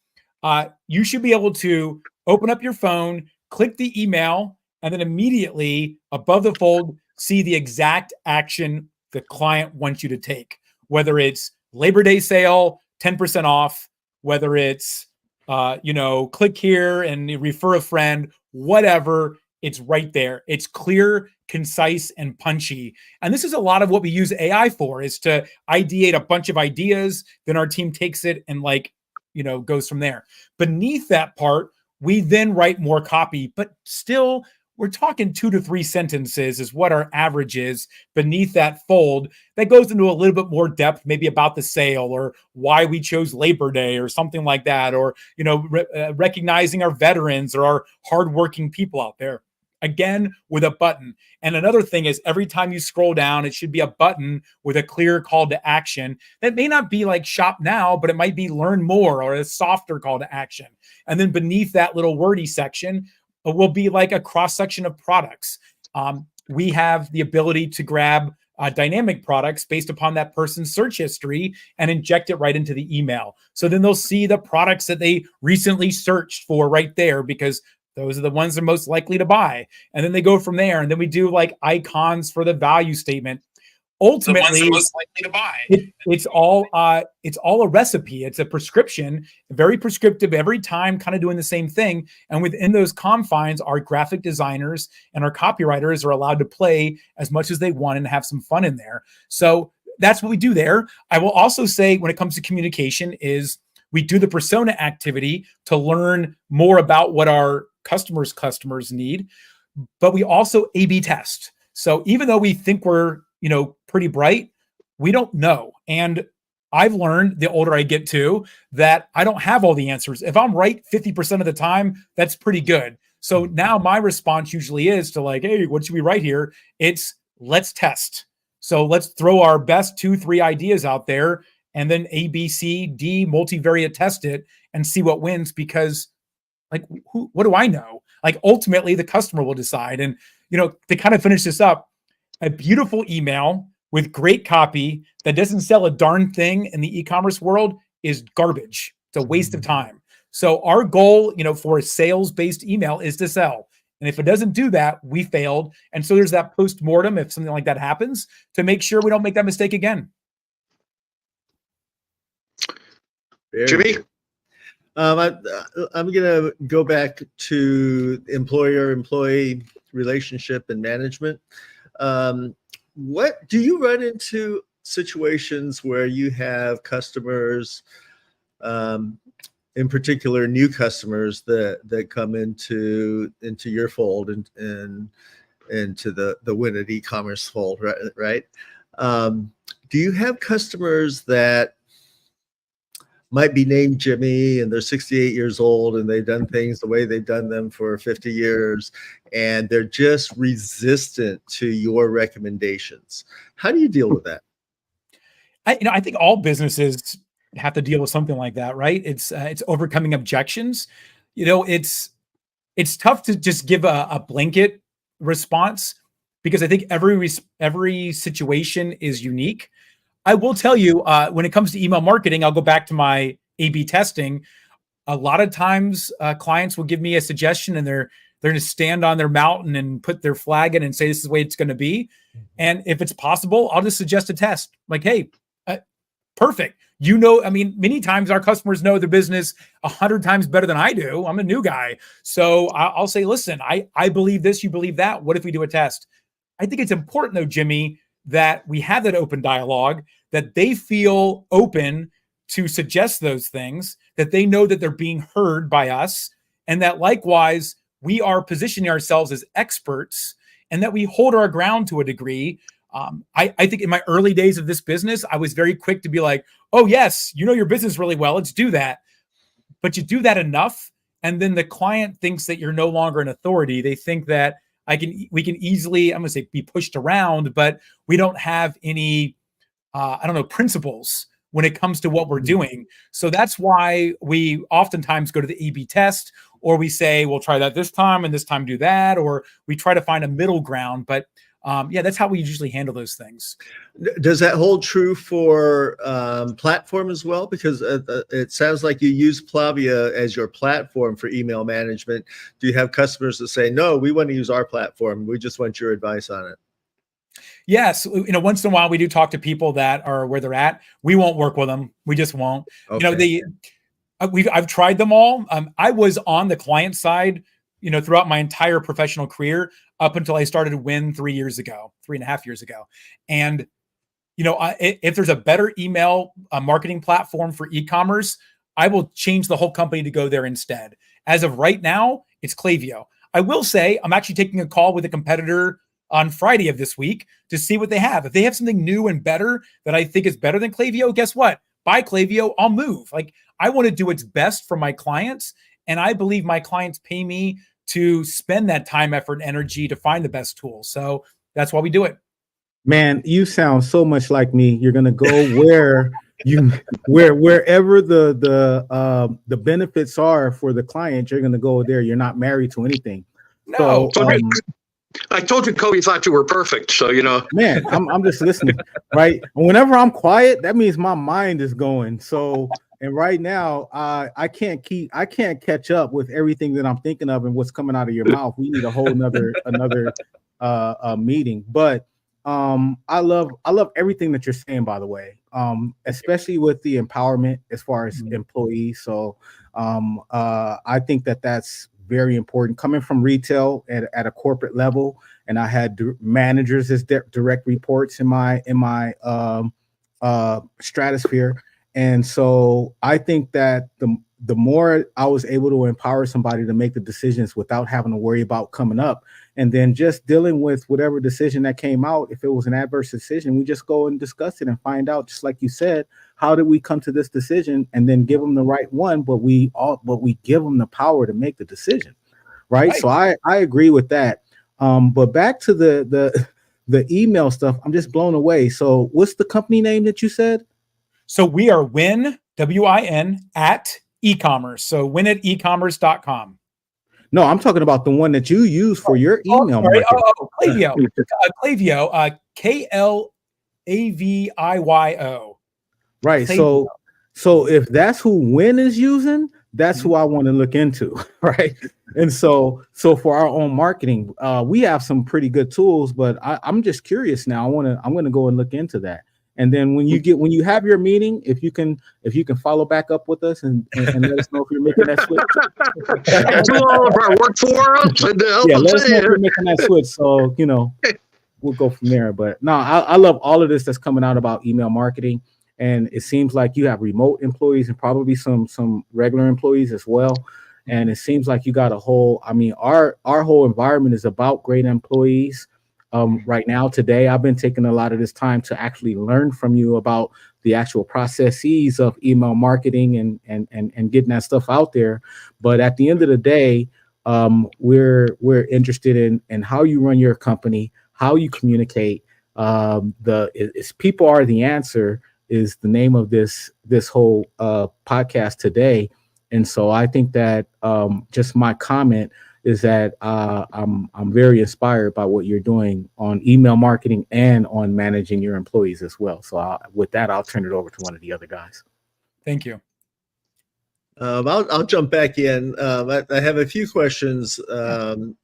you should be able to open up your phone, click the email, and then immediately above the fold, see the exact action the client wants you to take. Whether it's Labor Day sale, 10% off, whether it's, click here and refer a friend, whatever, it's right there. It's clear, concise, and punchy. And this is a lot of what we use AI for, is to ideate a bunch of ideas. Then our team takes it and goes from there. Beneath that part, we then write more copy, but still we're talking 2 to 3 sentences is what our average is beneath that fold. That goes into a little bit more depth, maybe about the sale or why we chose Labor Day or something like that, or, recognizing our veterans or our hardworking people out there. Again, with a button. And another thing is, every time you scroll down, it should be a button with a clear call to action. That may not be like shop now, but it might be learn more, or a softer call to action. And then beneath that little wordy section will be like a cross section of products. We have the ability to grab dynamic products based upon that person's search history and inject it right into the email. So then they'll see the products that they recently searched for right there, because those are the ones they're most likely to buy. And then they go from there. And then we do like icons for the value statement. ultimately most likely to buy. It's all a recipe. It's a prescription, very prescriptive every time, kind of doing the same thing. And within those confines, our graphic designers and our copywriters are allowed to play as much as they want and have some fun in there. So that's what we do there. I will also say, when it comes to communication, is we do the persona activity to learn more about what our customers need, but we also A/B test. So even though we think we're, pretty bright, we don't know. And I've learned, the older I get too, that I don't have all the answers. If I'm right 50% of the time, that's pretty good. So now my response usually is to like, hey, what should we write here? It's let's test. So let's throw our best 2-3 ideas out there and then A, B, C, D multivariate test it and see what wins, because like, what do I know? Like, ultimately the customer will decide. And, to kind of finish this up, a beautiful email with great copy that doesn't sell a darn thing in the e-commerce world is garbage. It's a waste of time. So our goal, for a sales-based email is to sell. And if it doesn't do that, we failed. And so there's that post-mortem, if something like that happens, to make sure we don't make that mistake again. Jimmy? I'm going to go back to employer-employee relationship and management. What do you run into situations where you have customers, in particular new customers that come into your fold and into the Win at e-commerce fold, right? Do you have customers that might be named Jimmy and they're 68 years old and they've done things the way they've done them for 50 years and they're just resistant to your recommendations? How do you deal with that? I think all businesses have to deal with something like that, right? It's overcoming objections. It's tough to just give a blanket response, because I think every situation is unique. I will tell you, when it comes to email marketing, I'll go back to my A/B testing. A lot of times clients will give me a suggestion and they're going to stand on their mountain and put their flag in and say, this is the way it's going to be. And if it's possible, I'll just suggest a test. Like, hey, perfect. Many times our customers know their business 100 times better than I do. I'm a new guy. So I'll say, listen, I believe this, you believe that. What if we do a test? I think it's important though, Jimmy, that we have that open dialogue, that they feel open to suggest those things, that they know that they're being heard by us, and that likewise, we are positioning ourselves as experts and that we hold our ground to a degree. I think in my early days of this business, I was very quick to be like, oh yes, you know your business really well, let's do that. But you do that enough, and then the client thinks that you're no longer an authority. They think that we can easily, I'm going to say, be pushed around, but we don't have any, principles when it comes to what we're doing. So that's why we oftentimes go to the A/B test, or we say, we'll try that this time and this time do that, or we try to find a middle ground. But that's how we usually handle those things. Does that hold true for platform as well? Because it sounds like you use Klaviyo as your platform for email management. Do you have customers that say, no, we want to use our platform, we just want your advice on it? Yes. Once in a while we do talk to people that are where they're at. We won't work with them. We just won't. Okay. I've tried them all. I was on the client side, throughout my entire professional career up until I started Win 3.5 years ago. And, if there's a better email marketing platform for e-commerce, I will change the whole company to go there instead. As of right now, it's Klaviyo. I will say I'm actually taking a call with a competitor on Friday of this week to see what they have. If they have something new and better that I think is better than Klaviyo, guess what? Buy Klaviyo, I'll move. Like, I want to do what's best for my clients. And I believe my clients pay me to spend that time, effort, and energy to find the best tool. So that's why we do it. Man, you sound so much like me. You're gonna go wherever the benefits are for the client. You're gonna go there. You're not married to anything. No. So, I told you, Kobe thought you were perfect. So, man, I'm just listening, right? Whenever I'm quiet, that means my mind is going. So, and right now, I can't catch up with everything that I'm thinking of and what's coming out of your mouth. We need a whole another meeting. But I love everything that you're saying, by the way. Especially with the empowerment as far as employees. So I think that that's very important. Coming from retail at a corporate level, and I had managers as direct reports in my stratosphere. And so I think that the more I was able to empower somebody to make the decisions without having to worry about coming up, and then just dealing with whatever decision that came out, if it was an adverse decision, we just go and discuss it and find out, just like you said, how did we come to this decision, and then give them the right one, but we give them the power to make the decision, right? So I agree with that. But back to the email stuff, I'm just blown away. So what's the company name that you said? So we are Win, WIN, at e-commerce. So win@ecommerce.com. No, I'm talking about the one that you use for your email marketing. Klaviyo. Klaviyo, Klaviyo. Right. Klaviyo. So if that's who Win is using, that's who I want to look into, right? And so for our own marketing, we have some pretty good tools, but I'm just curious now. I'm gonna go and look into that. And then when you have your meeting, if you can follow back up with us and let us know if you're making that switch. Do all of our work for us and help let us us know if you're making that switch. So we'll go from there. But no, I love all of this that's coming out about email marketing, and it seems like you have remote employees and probably some regular employees as well. And it seems like you got a whole. I mean, our whole environment is about great employees. Right now, today, I've been taking a lot of this time to actually learn from you about the actual processes of email marketing and getting that stuff out there. But at the end of the day, we're interested in how you run your company, how you communicate. People are the answer is the name of this whole podcast today. And so I think that just my comment is that I'm very inspired by what you're doing on email marketing and on managing your employees as well. So with that, I'll turn it over to one of the other guys. Thank you. I'll jump back in. I have a few questions. I'm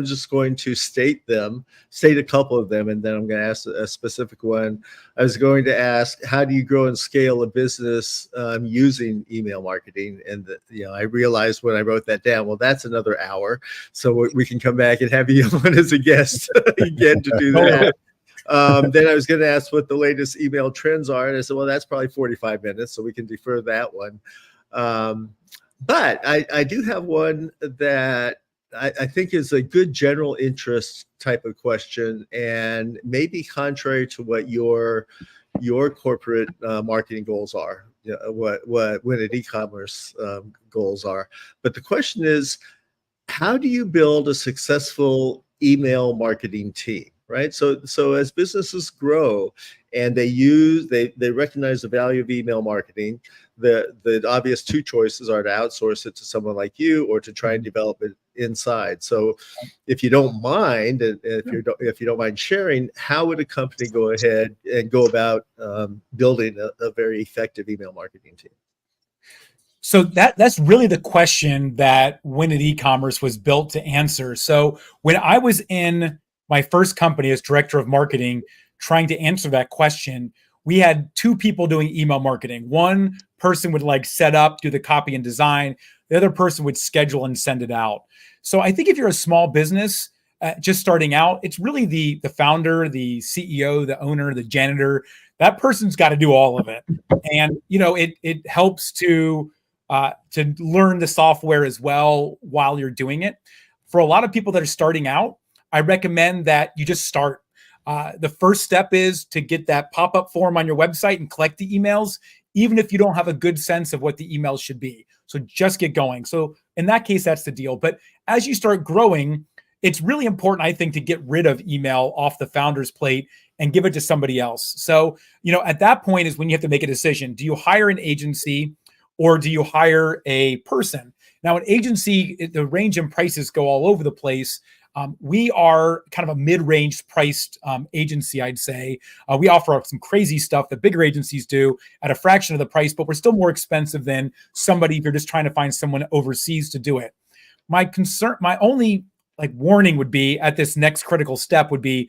just going to state a couple of them, and then I'm going to ask a specific one. I was going to ask, how do you grow and scale a business using email marketing? And I realized when I wrote that down, well, that's another hour, so we can come back and have you on as a guest again to do that. Then I was going to ask what the latest email trends are, and I said, well, that's probably 45 minutes, so we can defer that one. But I do have one that I think is a good general interest type of question, and maybe contrary to what your corporate marketing goals are, what Win at e-commerce goals are. But the question is, how do you build a successful email marketing team? Right. So as businesses grow and they recognize the value of email marketing, the obvious two choices are to outsource it to someone like you or to try and develop it inside. So if you don't mind, and if you don't mind sharing, how would a company go ahead and go about building a very effective email marketing team? So that's really the question that Win at e-commerce was built to answer. So when I was in my first company as director of marketing, trying to answer that question, we had two people doing email marketing. One person would set up, do the copy and design. The other person would schedule and send it out. So I think if you're a small business just starting out, it's really the founder, the CEO, the owner, the janitor. That person's got to do all of it. And it helps to learn the software as well while you're doing it. For a lot of people that are starting out, I recommend that you just start. The first step is to get that pop-up form on your website and collect the emails, even if you don't have a good sense of what the emails should be. So just get going. So in that case, that's the deal. But as you start growing, it's really important, I think, to get rid of email off the founder's plate and give it to somebody else. So, at that point is when you have to make a decision. Do you hire an agency or do you hire a person? Now, an agency, the range in prices go all over the place. We are kind of a mid-range priced agency, I'd say. We offer up some crazy stuff that bigger agencies do at a fraction of the price, but we're still more expensive than somebody if you're just trying to find someone overseas to do it. My only warning would be at this next critical step would be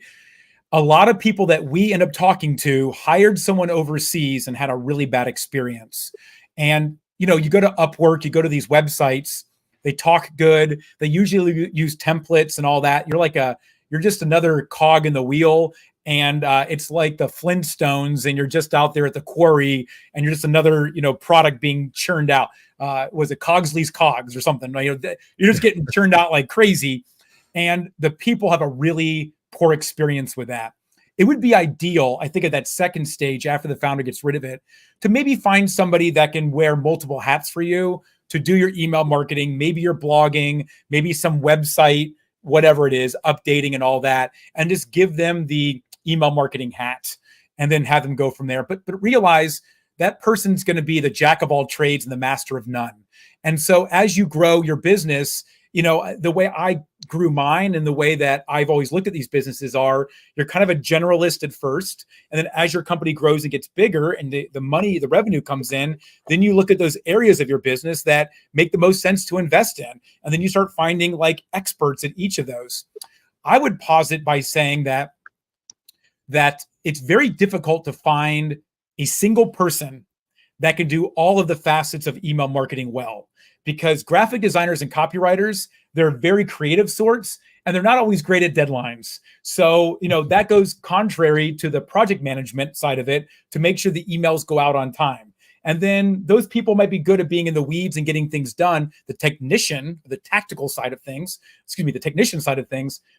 a lot of people that we end up talking to hired someone overseas and had a really bad experience. And, you know, you go to Upwork, you go to these websites, they talk good. They usually use templates and all that. You're just another cog in the wheel. And it's like the Flintstones, and you're just out there at the quarry, and you're just another, you know, product being churned out. Was it Cogsley's Cogs or something? You know, you're just getting churned out like crazy. And the people have a really poor experience with that. It would be ideal, I think, at that second stage, after the founder gets rid of it, to maybe find somebody that can wear multiple hats for you to do your email marketing, maybe your blogging, maybe some website, whatever it is, updating and all that, and just give them the email marketing hat and then have them go from there. But realize that person's going to be the jack of all trades and the master of none. And so as you grow your business, you know, the way I grew mine and the way that I've always looked at these businesses are, you're kind of a generalist at first. And then as your company grows and gets bigger and the money, the revenue comes in, then you look at those areas of your business that make the most sense to invest in. And then you start finding like experts in each of those. I would posit by saying that it's very difficult to find a single person that can do all of the facets of email marketing well. Because graphic designers and copywriters, they're very creative sorts, and they're not always great at deadlines. So, you know, that goes contrary to the project management side of it to make sure the emails go out on time. And then those people might be good at being in the weeds and getting things done, the technician side of things,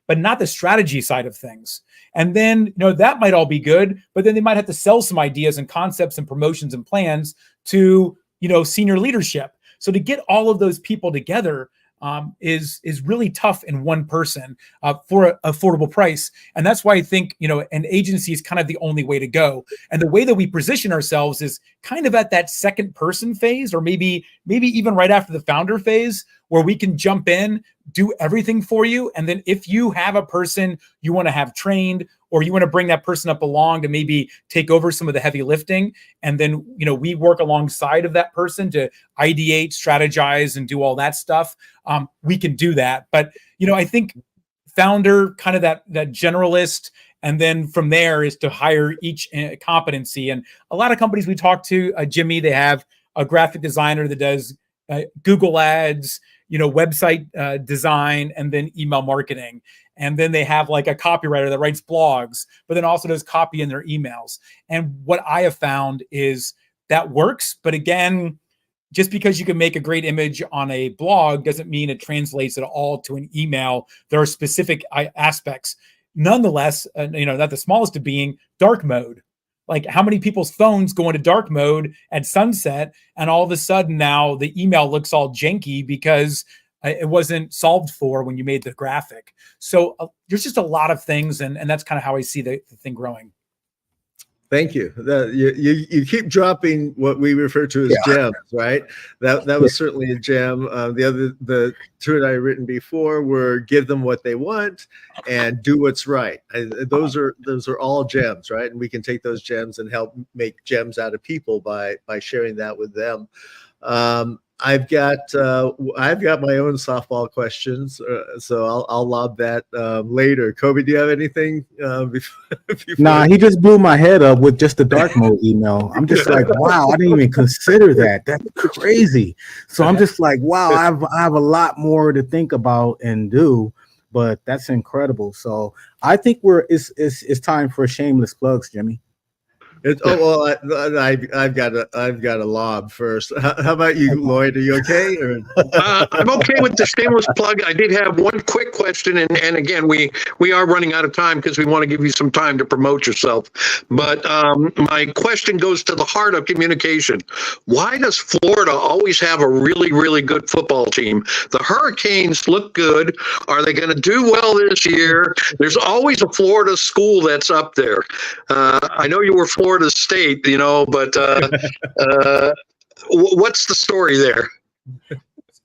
but not the strategy side of things. And then, you know, that might all be good, but then they might have to sell some ideas and concepts and promotions and plans to, you know, senior leadership. So to get all of those people together is really tough in one person for an affordable price. And that's why I think, you know, an agency is kind of the only way to go. And the way that we position ourselves is kind of at that second person phase, or maybe even right after the founder phase, where we can jump in, do everything for you. And then if you have a person you want to have trained, or you want to bring that person up along to maybe take over some of the heavy lifting, and then, you know, we work alongside of that person to ideate, strategize, and do all that stuff, we can do that. But, you know, I think founder, kind of that generalist, and then from there is to hire each competency. And a lot of companies we talk to, Jimmy, they have a graphic designer that does Google ads, you know, website design, and then email marketing. And then they have like a copywriter that writes blogs, but then also does copy in their emails. And what I have found is that works. But again, just because you can make a great image on a blog doesn't mean it translates at all to an email. There are specific aspects. Nonetheless, you know, not the smallest of being dark mode. Like, how many people's phones go into dark mode at sunset, and all of a sudden now the email looks all janky because it wasn't solved for when you made the graphic. So there's just a lot of things, and that's kind of how I see the thing growing. Thank you. You keep dropping what we refer to as gems, right? That was certainly a gem. The two that I written before were give them what they want and do what's right. Those are all gems, right? And we can take those gems and help make gems out of people by sharing that with them. I've got my own softball questions, so I'll lob that later. Kobe, do you have anything? Before? Nah, he just blew my head up with just the dark mode email. I'm just like, wow, I didn't even consider that. That's crazy. So I'm just like, wow, I have a lot more to think about and do, but that's incredible. So I think it's time for shameless plugs, Jimmy. I've got a lob first. How about you, Lloyd? Are you okay? Or? I'm okay with the shameless plug. I did have one quick question, and again, we are running out of time because we want to give you some time to promote yourself. But my question goes to the heart of communication. Why does Florida always have a really, really good football team? The Hurricanes look good. Are they going to do well this year? There's always a Florida school that's up there. I know you were Florida State, you know, but what's the story there?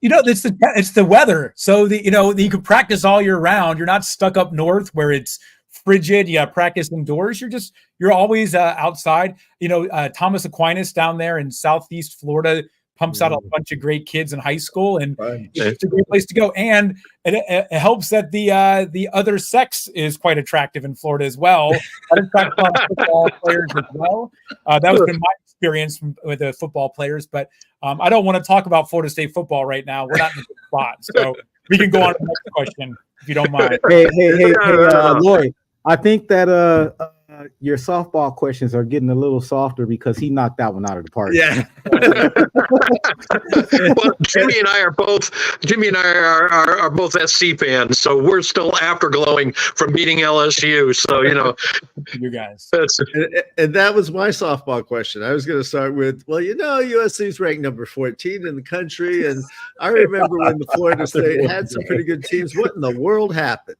You know, it's the weather. So you can practice all year round. You're not stuck up north where it's frigid. You got practice indoors. You're always outside. You know, Thomas Aquinas down there in Southeast Florida pumps out a bunch of great kids in high school, and Right. it's a great place to go. And it helps that the other sex is quite attractive in Florida as well. That attracts a lot of football players as well. That was been my experience with the football players, but I don't want to talk about Florida State football right now. We're not in a good spot, so we can go on to the next question if you don't mind. Hey, Lloyd, I think that your softball questions are getting a little softer because he knocked that one out of the park. Yeah. Well, Jimmy and I are both SC fans, so we're still afterglowing from beating LSU. So You guys. And that was my softball question. I was going to start with, well, USC's ranked number 14 in the country, and I remember when the Florida State had some pretty good teams. What in the world happened?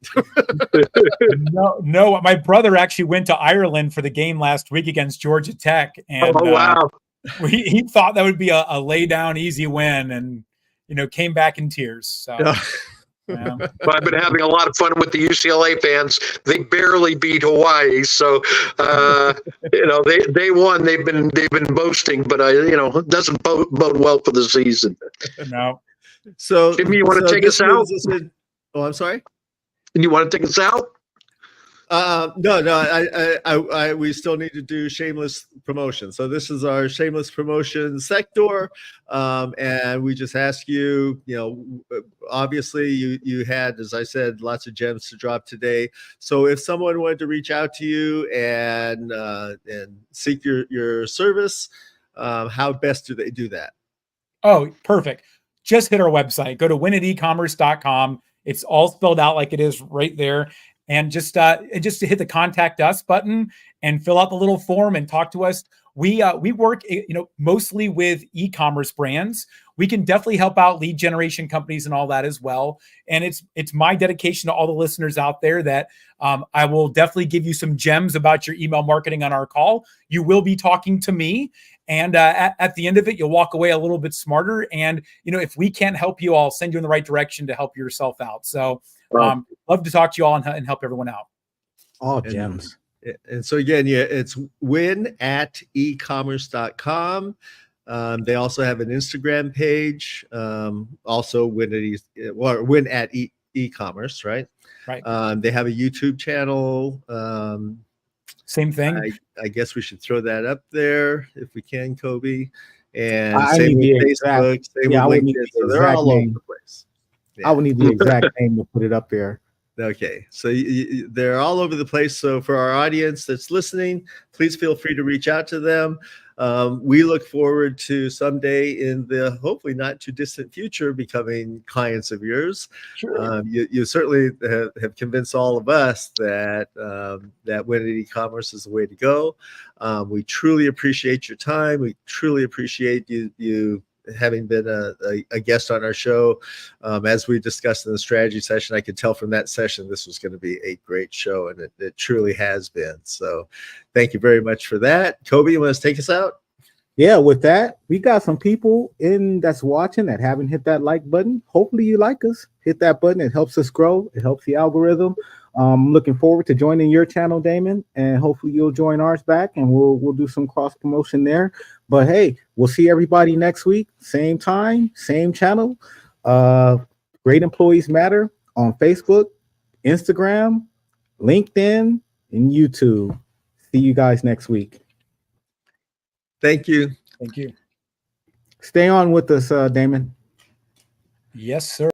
No. My brother actually went to Ireland for the game last week against Georgia Tech, and wow. He thought that would be a lay down easy win, and came back in tears. So yeah. But I've been having a lot of fun with the UCLA fans. They barely beat Hawaii, so they won. They've been boasting, but it doesn't bode well for the season. No. So Jimmy, you want to take us out? Oh, I'm sorry. And you want to take us out? No. We still need to do shameless promotion. So this is our shameless promotion sector, and we just ask you. Obviously, you had, as I said, lots of gems to drop today. So if someone wanted to reach out to you and seek your service, how best do they do that? Oh, perfect. Just hit our website. Go to winitecommerce.com. It's all spelled out like it is right there. And just to hit the contact us button and fill out the little form and talk to us. We work mostly with e-commerce brands. We can definitely help out lead generation companies and all that as well. And it's my dedication to all the listeners out there that I will definitely give you some gems about your email marketing on our call. You will be talking to me. And at the end of it, you'll walk away a little bit smarter. And, if we can't help you, I'll send you in the right direction to help yourself out. So love to talk to you all and help everyone out. All gems. And so again, it's win@ecommerce.com. They also have an Instagram page, also win at e-commerce, right? Right. They have a YouTube channel. Same thing. I guess we should throw that up there if we can, Kobe. And I same with need the Facebook, exact- same yeah, I with would need LinkedIn. the So they're all over exact the place. I would need the exact name to put it up there. Okay, so they're all over the place. So for our audience that's listening, please feel free to reach out to them. We look forward to someday in the hopefully not too distant future becoming clients of yours. Sure. You certainly have convinced all of us that that Win at E-commerce is the way to go. We truly appreciate your time. We truly appreciate you having been a guest on our show. As we discussed in the strategy session, I could tell from that session this was going to be a great show, and it truly has been. So thank you very much for that. Kobe, you want to take us out? Yeah, with that, we got some people that's watching that haven't hit that like button. Hopefully you like us. Hit that button. It helps us grow. It helps the algorithm. Looking forward to joining your channel, Damon, and hopefully you'll join ours back, and we'll do some cross promotion there. But hey, we'll see everybody next week, same time, same channel. Great Employees Matter on Facebook, Instagram, LinkedIn, and YouTube. See you guys next week. Thank you. Thank you. Stay on with us, Damon. Yes, sir.